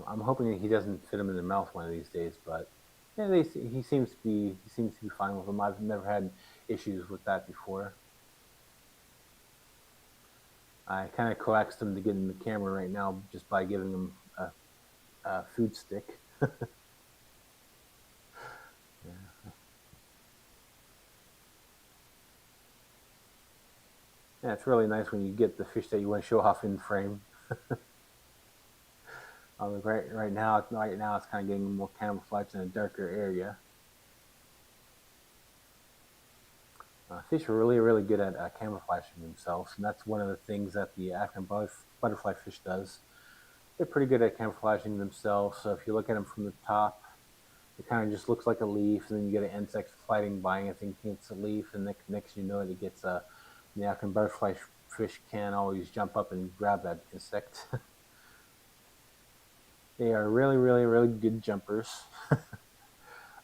I'm hoping that he doesn't fit them in the mouth one of these days. But yeah, he seems to be fine with them. I've never had issues with that before. I kind of coaxed him to get in the camera right now just by giving him a food stick. Yeah. Yeah, it's really nice when you get the fish that you want to show off in frame. Right now, it's kind of getting more camouflaged in a darker area. Fish are really, really good at camouflaging themselves, and that's one of the things that the African butterfly fish does. They're pretty good at camouflaging themselves. So if you look at them from the top, it kind of just looks like a leaf, and then you get an insect sliding by and thinking it's a leaf, and next you know it gets the African butterfly fish can always jump up and grab that insect. They are really, really, really good jumpers.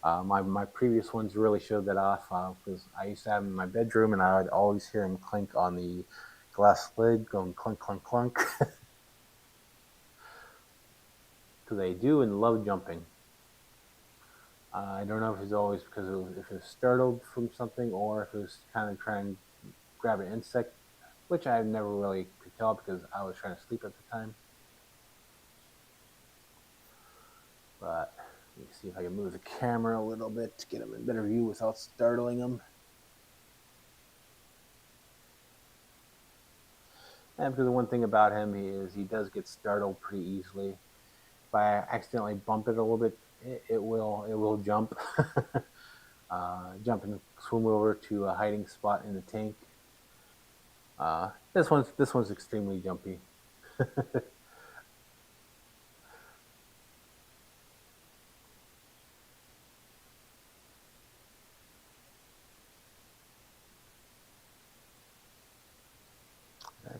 My previous ones really showed that off because I used to have them in my bedroom, and I would always hear them clink on the glass lid, going clunk, clunk, clunk. Because they do and love jumping. I don't know if it's always because if it was startled from something or if it was kind of trying to grab an insect, which I never really could tell because I was trying to sleep at the time. But let me see if I can move the camera a little bit to get them in better view without startling them. And because the one thing about him is he does get startled pretty easily. If I accidentally bump it a little bit, it will jump, jump and swim over to a hiding spot in the tank. This one's extremely jumpy.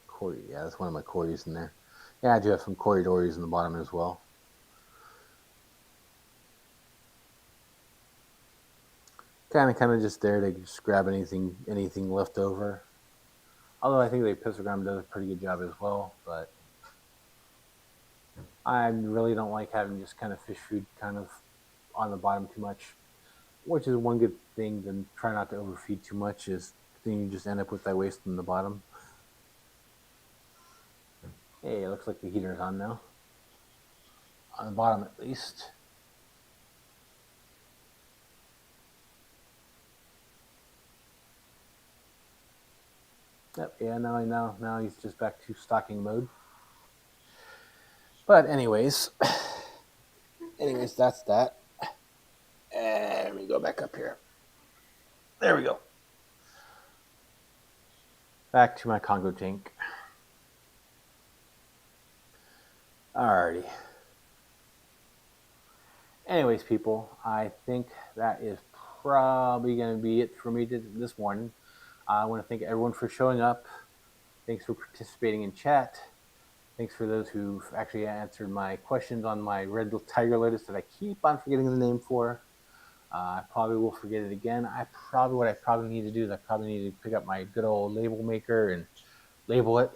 Corey, yeah, that's one of my Corys in there. Yeah, I do have some corridors in the bottom as well. Kind of just there to just grab anything left over. Although I think the pistogram does a pretty good job as well, but I really don't like having just kind of fish food kind of on the bottom too much, which is one good thing. Then try not to overfeed too much, is then you just end up with that waste in the bottom. Hey, it looks like the heater's on now, on the bottom at least. Yep, yeah, now he's just back to stocking mode. But anyways, that's that. And let me go back up here. There we go. Back to my Congo tank. Alrighty. Anyways, people, I think that is probably going to be it for me this morning. I want to thank everyone for showing up. Thanks for participating in chat. Thanks for those who've actually answered my questions on my red tiger lotus that I keep on forgetting the name for. I probably will forget it again. What I probably need to do is I probably need to pick up my good old label maker and label it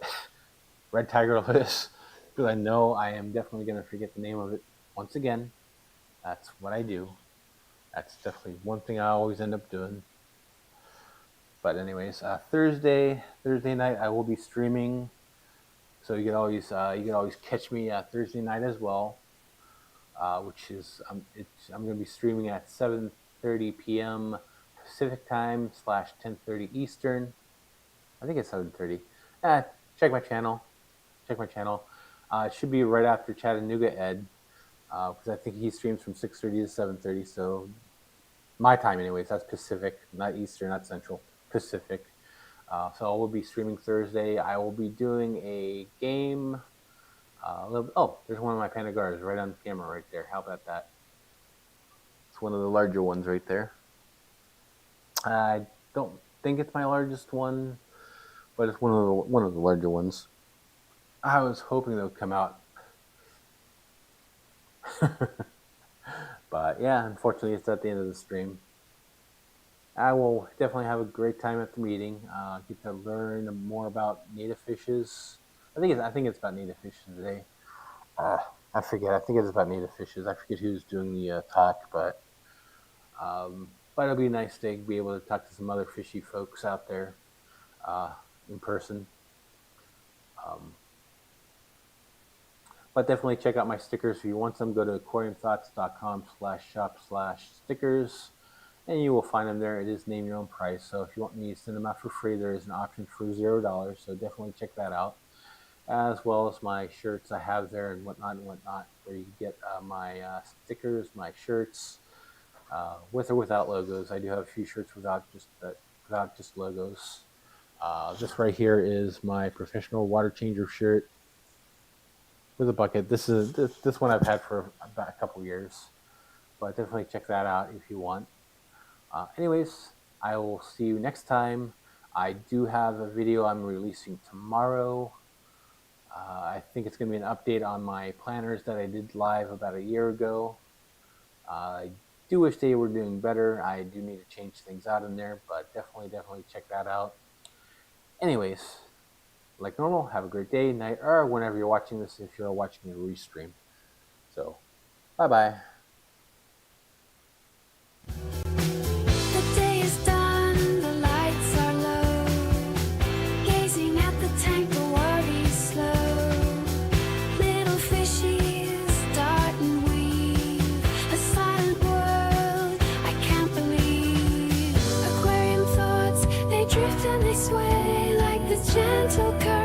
red tiger list because I know I am definitely going to forget the name of it once again. That's what I do. That's definitely one thing I always end up doing. But anyways, Thursday night I will be streaming, so you can always catch me Thursday night as well, which is I'm going to be streaming at 7:30 p.m. Pacific time / 10:30 Eastern. I think it's 7:30. Check my channel. Check my channel. It should be right after Chattanooga Ed, because I think he streams from 6:30 to 7:30. So my time, anyways. That's Pacific, not Eastern, not Central. Pacific. So I will be streaming Thursday. I will be doing a game. There's one of my Panda Guards right on the camera right there. How about that? It's one of the larger ones right there. I don't think it's my largest one, but it's one of the larger ones. I was hoping they would come out. But yeah, unfortunately, it's at the end of the stream. I will definitely have a great time at the meeting. Get to learn more about native fishes. I think it's about native fishes today. I forget. I think it's about native fishes. I forget who's doing the talk, but it'll be nice to be able to talk to some other fishy folks out there in person. But definitely check out my stickers. If you want some, go to aquariumthoughts.com/shop/stickers, and you will find them there. It is name your own price. So if you want me to send them out for free, there is an option for $0. So definitely check that out, as well as my shirts I have there and whatnot, where you get my stickers, my shirts, with or without logos. I do have a few shirts without just logos. This right here is my professional water changer shirt with a bucket. This one I've had for about a couple years, but definitely check that out if you want. Anyways, I will see you next time. I do have a video I'm releasing tomorrow. I think it's going to be an update on my planners that I did live about a year ago. I do wish they were doing better. I do need to change things out in there, but definitely check that out. Anyways, like normal, have a great day, night, or whenever you're watching this, if you're watching a restream. So, bye-bye. The day is done, the lights are low. Gazing at the tank, the world is slow. Little fishies dart and weave. A silent world, I can't believe. Aquarium thoughts, they drift and they sway like the gentle current.